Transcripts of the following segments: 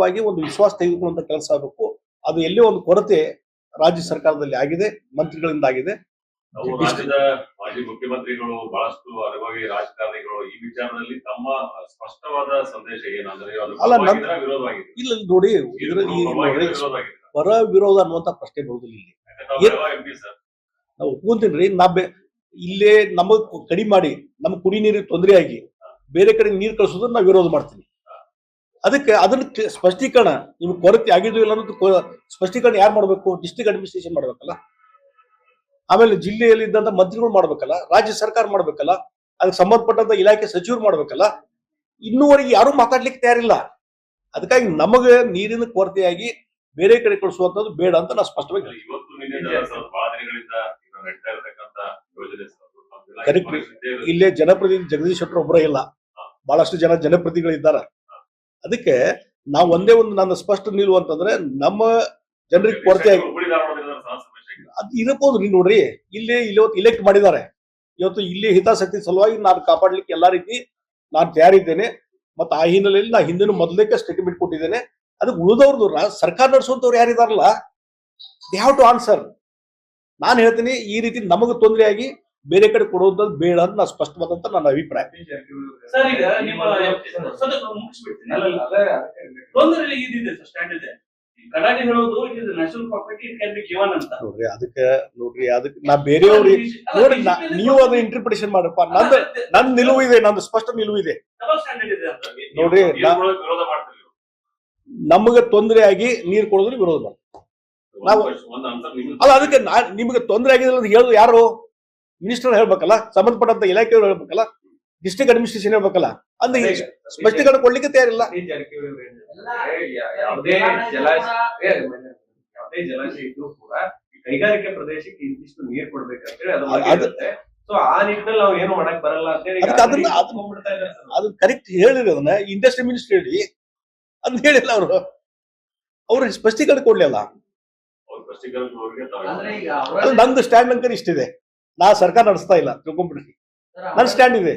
ವೈಯಕ್ತಿಕವಾಗಿ ಒಂದು ವಿಶ್ವಾಸ ತೆಗೆದುಕೊಳ್ಳುವಂತ ಕೆಲಸ ಆಗಬೇಕು. ಅದು ಎಲ್ಲೇ ಒಂದು ಕೊರತೆ ರಾಜ್ಯ ಸರ್ಕಾರದಲ್ಲಿ ಆಗಿದೆ, ಮಂತ್ರಿಗಳಿಂದ ಆಗಿದೆ. ರಾಜ್ಯದ ಮಾಜಿ ಮುಖ್ಯಮಂತ್ರಿಗಳು ಬಹಳಷ್ಟು ಅನುಭವಿ ರಾಜಕಾರಣಿಗಳು ಈ ವಿಚಾರದಲ್ಲಿ ತಮ್ಮ ಸ್ಪಷ್ಟವಾದ ಸಂದೇಶ ಏನಂದ್ರೆ ವಿರೋಧವಾಗಿದೆ. ಇಲ್ಲ ನೋಡಿ, ಪರ ವಿರೋಧ ಅನ್ನುವಂತ ಪ್ರಶ್ನೆ ಬರುವುದಿಲ್ಲ ಇಲ್ಲಿ. ನಾವು ಒಪ್ಕೊಂತೀನ್ರಿ, ಇಲ್ಲೇ ನಮಗ್ ಕಡಿಮೆ ಮಾಡಿ ನಮ್ ಕುಡಿ ನೀರಿಗೆ ತೊಂದರೆ ಆಗಿ ಬೇರೆ ಕಡೆ ನೀರು ಕಳಿಸೋದನ್ನ ನಾವು ವಿರೋಧ ಮಾಡ್ತೀನಿ. ಅದಕ್ಕೆ ಅದನ್ನ ಸ್ಪಷ್ಟೀಕರಣ, ನಿಮ್ಗೆ ಕೊರತೆ ಆಗಿದ್ದು ಇಲ್ಲ ಅನ್ನೋದು ಸ್ಪಷ್ಟೀಕರಣ ಯಾರು ಮಾಡ್ಬೇಕು? ಡಿಸ್ಟ್ರಿಕ್ಟ್ ಅಡ್ಮಿನಿಸ್ಟ್ರೇಷನ್ ಮಾಡ್ಬೇಕಲ್ಲ, ಆಮೇಲೆ ಜಿಲ್ಲೆಯಲ್ಲಿ ಇದ್ದಂತ ಮಂತ್ರಿಗಳು ಮಾಡ್ಬೇಕಲ್ಲ, ರಾಜ್ಯ ಸರ್ಕಾರ ಮಾಡ್ಬೇಕಲ್ಲ, ಅದಕ್ಕೆ ಸಂಬಂಧಪಟ್ಟಂತ ಇಲಾಖೆ ಸಚಿವರು ಮಾಡ್ಬೇಕಲ್ಲ. ಇನ್ನೂವರೆಗೆ ಯಾರು ಮಾತಾಡ್ಲಿಕ್ಕೆ ತಯಾರಿಲ್ಲ. ಅದಕ್ಕಾಗಿ ನಮಗೆ ನೀರಿನ ಕೊರತೆಯಾಗಿ ಬೇರೆ ಕಡೆ ಕಳಿಸುವಂತದ್ದು ಬೇಡ ಅಂತ ನಾವು ಸ್ಪಷ್ಟವಾಗಿ ಕರೆಕ್ಟ್. ಇಲ್ಲೇ ಜನಪ್ರತಿನಿಧಿ ಜಗದೀಶ್ ಶೆಟ್ಟರ್ ಒಬ್ಬರೇ ಇಲ್ಲ, ಬಹಳಷ್ಟು ಜನಪ್ರತಿನಿಧಿಗಳಿದ್ದಾರೆ. ಅದಕ್ಕೆ ನಾವು ಒಂದೇ ಒಂದು ನನ್ನ ಸ್ಪಷ್ಟ ನಿಲುವು ಅಂತಂದ್ರೆ, ನಮ್ಮ ಜನರಿಗೆ ಕೊರತೆಯಾಗಿ ಅದು ಇರಬಹುದು. ನೀವು ನೋಡ್ರಿ, ಇಲ್ಲಿ ಇಲೆಕ್ಟ್ ಮಾಡಿದ್ದಾರೆ. ಇವತ್ತು ಇಲ್ಲಿ ಹಿತಾಸಕ್ತಿ ಸಲುವಾಗಿ ನಾನು ಕಾಪಾಡ್ಲಿಕ್ಕೆ ಎಲ್ಲಾ ರೀತಿ ನಾನು ತಯಾರಿದ್ದೇನೆ. ಮತ್ತು ಆ ಹಿನ್ನೆಲೆಯಲ್ಲಿ ನಾ ಹಿಂದಿನ ಮೊದಲಕ್ಕೆ ಸ್ಟೇಟ್ಮೆಂಟ್ ಕೊಟ್ಟಿದ್ದೇನೆ. ಅದಕ್ಕೆ ಉಳಿದವ್ರದ್ದು ಸರ್ಕಾರ ನಡೆಸುವಂತವ್ರು ಯಾರಿದಾರಲ್ಲ, ದೇ ಹ್ಯಾವ್ ಟು ಆನ್ಸರ್. ನಾನು ಹೇಳ್ತೀನಿ, ಈ ರೀತಿ ನಮಗೆ ತೊಂದರೆಯಾಗಿ ಬೇರೆ ಕಡೆ ಕೊಡುವಂಥದ್ದು ಬೇಡ ಅಂತ ನಾನು ಸ್ಪಷ್ಟವಾದಂತ ನನ್ನ ಅಭಿಪ್ರಾಯ. ಅದಕ್ಕೆ ನಾ ಬೇರೆಯವ್ರಿಗೆ ನೋಡಿ, ನೀವು ಅದು ಇಂಟರ್ಪ್ರಿಟೇಷನ್ ಮಾಡಪ್ಪ. ನನ್ನ ನಿಲುವು ಇದೆ, ನಂದು ಸ್ಪಷ್ಟ ನಿಲುವು ಇದೆ. ನೋಡ್ರಿ, ನಮಗೆ ತೊಂದರೆ ಆಗಿ ನೀರು ಕೊಡೋದ್ರ ವಿರೋಧ ಮಾಡ್ತೀವಿ ನಾವು. ಅಲ್ಲ, ಅದಕ್ಕೆ ನಿಮಗೆ ತೊಂದರೆ ಆಗಿದೆ ಅಂತ ಹೇಳೋದು ಯಾರು? ಮಿನಿಸ್ಟರ್ ಹೇಳ್ಬೇಕಲ್ಲ, ಸಂಬಂಧಪಟ್ಟಂತ ಇಲಾಖೆಯವರು ಹೇಳ್ಬೇಕಲ್ಲ, ಡಿಸ್ಟ್ರಿಕ್ಟ್ ಅಡ್ಮಿನಿಸ್ಟ್ರೇಷನ್ ಹೇಳ್ಬೇಕಲ್ಲ. ಅಂದ್ರೆ ಸ್ಪಷ್ಟೀಕರಣ ಕೊಡ್ಲಿಕ್ಕೆ ತಯಾರಿಲ್ಲ. ಯಾವುದೇ ಜಲಾಶಯ ಇದ್ರೂ ಕೂಡ ಕೈಗಾರಿಕೆ ಪ್ರದೇಶಕ್ಕೆ ಇಂತಿಷ್ಟು ನೀರು ಕೊಡ್ಬೇಕಂತೇಳಿ ಅದು. ಸೊ ಆ ನಿಟ್ಟಿನಲ್ಲಿ ನಾವು ಏನು ಮಾಡಕ್ ಬರಲ್ಲ ಅಂತೇಳಿ ಅದು ಕರೆಕ್ಟ್ ಹೇಳಿರಿ. ಅದನ್ನ ಇಂಡಸ್ಟ್ರಿ ಮಿನಿಸ್ಟರ್ ಹೇಳಿ ಅಂತ ಹೇಳಿಲ್ಲ ಅವ್ರು ಸ್ಪಷ್ಟೀಕರಣ ಕೊಡ್ಲಿಲ್ಲ. ನಂದು ಸ್ಟ್ಯಾಂಡ್ ಅಂಕರ್ ಇಷ್ಟಿದೆ, ನಾ ಸರ್ಕಾರ ನಡೆಸ್ತಾ ಇಲ್ಲ ತಿಳ್ಕೊಂಡ್ಬಿಡ್ರಿ. ನನ್ನ ಸ್ಟ್ಯಾಂಡ್ ಇದೆ,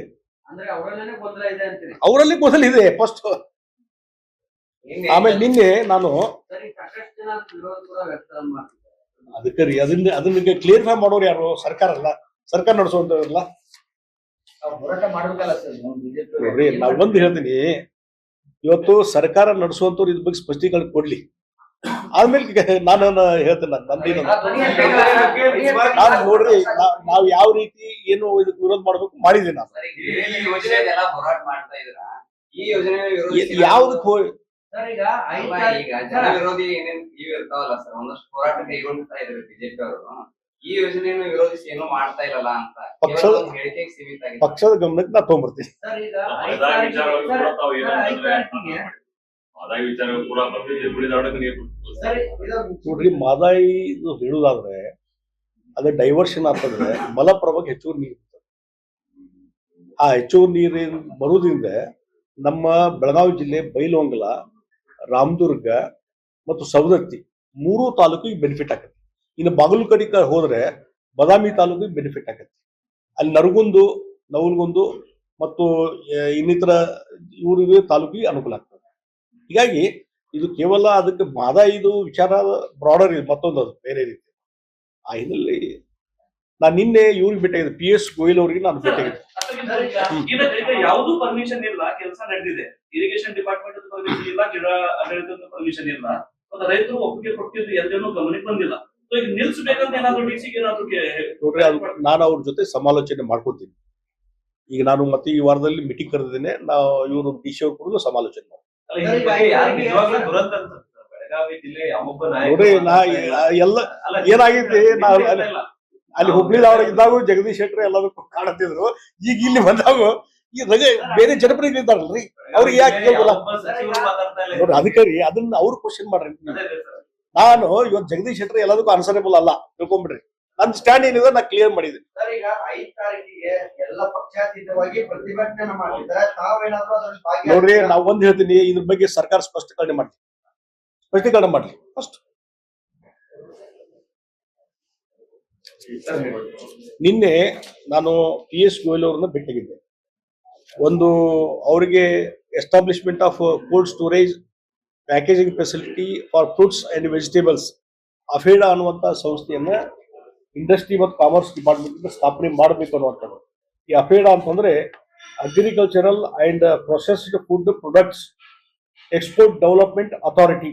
ಅವರಲ್ಲಿ ಗೊಂದಲ ಇದೆ ಫಸ್ಟ್. ಆಮೇಲೆ ನಿನ್ನೆ ನಾನು ಅದಕ್ಕೆ ರೀ ಅದನ್ನ ಕ್ಲಿಯರಿಫೈ ಮಾಡೋರು ಯಾರು? ಸರ್ಕಾರ ಅಲ್ಲ, ಸರ್ಕಾರ ನಡೆಸುವಂತವ್ರಲ್ಲ. ನೋಡ್ರಿ, ನಾವ್ ಒಂದು ಹೇಳ್ತೀನಿ, ಇವತ್ತು ಸರ್ಕಾರ ನಡೆಸುವಂತವ್ರು ಇದ್ರ ಬಗ್ಗೆ ಸ್ಪಷ್ಟೀಕರಣ ಕೊಡ್ಲಿ. ಆದ್ಮೇಲೆ ನಾನು ಹೇಳ್ತೇನೆ, ನಂದೇನು ನಾನು ನೋಡ್ರಿ, ನಾವ್ ಯಾವ ರೀತಿ ಏನು ಇದಕ್ಕೆ ವಿರೋಧ ಮಾಡ್ಬೇಕು ಮಾಡಿದೀನಿ ನಾನು. ಯಾವ್ದಕ್ ಹೋಗಿ ಜನ ವಿರೋಧಿ ಏನೇನ್ ಇರ್ತಾವಲ್ಲ ಸರ್, ಒಂದಷ್ಟು ಹೋರಾಟ ಕೈಗೊಳ್ತಾ ಇದ್ದಾರೆ ಬಿಜೆಪಿ ಅವರು. ಈ ಯೋಜನೆಯನ್ನು ವಿರೋಧಿಸಿ ಏನೋ ಮಾಡ್ತಾ ಇರಲ್ಲ ಅಂತ ಹೇಳಿಕೆಗೆ ಸೀಮಿತ ಆಗಿದೆ. ಪಕ್ಷದ ಗಮನಕ್ಕೆ ನಾ ತಗೊಂಡ್ಬರ್ತೀನಿ. ನೋಡ್ರಿ, ಮಾದಾಯಿ ಹೇಳುದಾದ್ರೆ ಅದು ಡೈವರ್ಷನ್ ಆಗ್ತಂದ್ರೆ ಮಲಪ್ರಭಾಗ ಹೆಚ್ಚುವರಿ ನೀರು ಇರ್ತದೆ. ಆ ಹೆಚ್ಚುವರಿ ನೀರಿನ ಬರುವುದರಿಂದ ನಮ್ಮ ಬೆಳಗಾವಿ ಜಿಲ್ಲೆ ಬೈಲಹೊಂಗಲ, ರಾಮದುರ್ಗ ಮತ್ತು ಸವದತ್ತಿ 3 ತಾಲೂಕಿಗೆ ಬೆನಿಫಿಟ್ ಆಗತ್ತೆ. ಇನ್ನು ಬಾಗಲಕೋಟೆ ಹೋದ್ರೆ ಬದಾಮಿ ತಾಲೂಕಿಗೆ ಬೆನಿಫಿಟ್ ಆಗತ್ತೆ. ಅಲ್ಲಿ ನವಲಗುಂದು ಮತ್ತು ಇನ್ನಿತರ ಇವರಿಗೆ ತಾಲೂಕಿಗೆ ಅನುಕೂಲ ಆಗ್ತದೆ. ಹೀಗಾಗಿ ಇದು ಕೇವಲ ಅದಕ್ಕೆ ಮಾದಾಯಿದು ವಿಚಾರ ಬ್ರಾಡರ್ ಇದೆ, ಮತ್ತೊಂದು ಅದು ಬೇರೆ ರೀತಿ. ಆ ಹಿನ್ನೆಲೆ ನಾನು ನಿನ್ನೆ ಇವ್ರಿಗೆ ಭೇಟಿಯಾಗಿದ್ದೆ, PS ಗೋಯಲ್ ಅವರಿಗೆ ನಾನು ಭೇಟಿಯಾಗಿದ್ದೆ. ಯಾವುದು ಪರ್ಮಿಷನ್ ಇಲ್ಲ, ಕೆಲಸ ನಡೆದಿದೆ. ಇರಿಗೇಷನ್ ಡಿಪಾರ್ಟ್ಮೆಂಟ್ ಪರ್ಮಿಷನ್ ಇಲ್ಲ, ಗಿಡ ಆಡಳಿತದ ಪರ್ಮಿಷನ್ ಇಲ್ಲ. ರೈತರು ಒಪ್ಪಿಗೆ ಕೊಟ್ಟಿದ್ದು ಎಲ್ಲೇನೂ ಗಮನಕ್ಕೆ ಬಂದಿಲ್ಲ. ಈಗ ನಿಲ್ಸ್ಬೇಕಂತ ಏನಾದ್ರು ಡಿಸಿಗೆ ಏನಾದ್ರು ನೋಡ್ರಿ, ಅದು ನಾನು ಅವ್ರ ಜೊತೆ ಸಮಾಲೋಚನೆ ಮಾಡ್ಕೊತೀನಿ. ಈಗ ನಾನು ಮತ್ತೆ ಈ ವಾರದಲ್ಲಿ ಮೀಟಿಂಗ್ ಕರೆದಿದ್ದೇನೆ. ನಾವು ಇವರು DC ಅವ್ರು ಕೂಡ ಸಮಾಲೋಚನೆ ಮಾಡಿ ನೋಡ್ರಿ. ನಾ ಎಲ್ಲ ಏನಾಗೈತಿ, ಅಲ್ಲಿ ಹುಬ್ಳಿ ಇದ್ದಾಗ ಜಗದೀಶ್ ಶೆಟ್ಟರ್ ಎಲ್ಲದಕ್ಕೂ ಕಾಣುತ್ತಿದ್ರು. ಈಗ ಇಲ್ಲಿ ಬಂದಾಗ ಈ ರಜೆ ಬೇರೆ ಜನಪ್ರತಿನಿಧಿ ಇದ್ದಾರಲ್ರಿ, ಅವ್ರಿಗೆ ಯಾಕೆ ಕೇಳಲ್ಲ ನೋಡ್ರಿ. ಅದಕ್ಕೆ ರೀ ಅದನ್ನ ಅವ್ರು ಕ್ವಶನ್ ಮಾಡ್ರಿ. ನಾನು ಇವತ್ತು ಜಗದೀಶ್ ಶೆಟ್ಟರ್ ಎಲ್ಲದಕ್ಕೂ ಅನ್ಸರೇಬಲ್ ಅಲ್ಲ, ತಿಳ್ಕೊಂಡ್ಬಿಡ್ರಿ. ನನ್ನ ಸ್ಟ್ಯಾಂಡ್ ಏನಿದೆ ನಾ ಕ್ಲಿಯರ್ ಮಾಡಿದ್ದೀನಿ. ನೋಡ್ರಿ, ನಾವ್ ಒಂದ್ ಹೇಳ್ತೀನಿ, ಇದ್ರ ಬಗ್ಗೆ ಸರ್ಕಾರ ಸ್ಪಷ್ಟೀಕರಣ ಮಾಡ್ಲಿ ಫಸ್ಟ್. ನಿನ್ನೆ ನಾನು PS ಗೋಯಲ್ ಅವ್ರನ್ನ ಭೇಟಿಯಾಗಿದ್ದೆ. ಒಂದು ಅವರಿಗೆ establishment of cold storage packaging facility for fruits and vegetables APEDA ಅನ್ನುವಂಥ ಸಂಸ್ಥೆಯನ್ನ ಇಂಡಸ್ಟ್ರಿ ಮತ್ತು ಕಾಮರ್ಸ್ ಡಿಪಾರ್ಟ್ಮೆಂಟ್ ಸ್ಥಾಪನೆ ಮಾಡಬೇಕು ಅನ್ನುವಂಥದ್ದು. ಈ ಅಫೇಡಾ ಅಂತಂದ್ರೆ agricultural and processed food products export development authority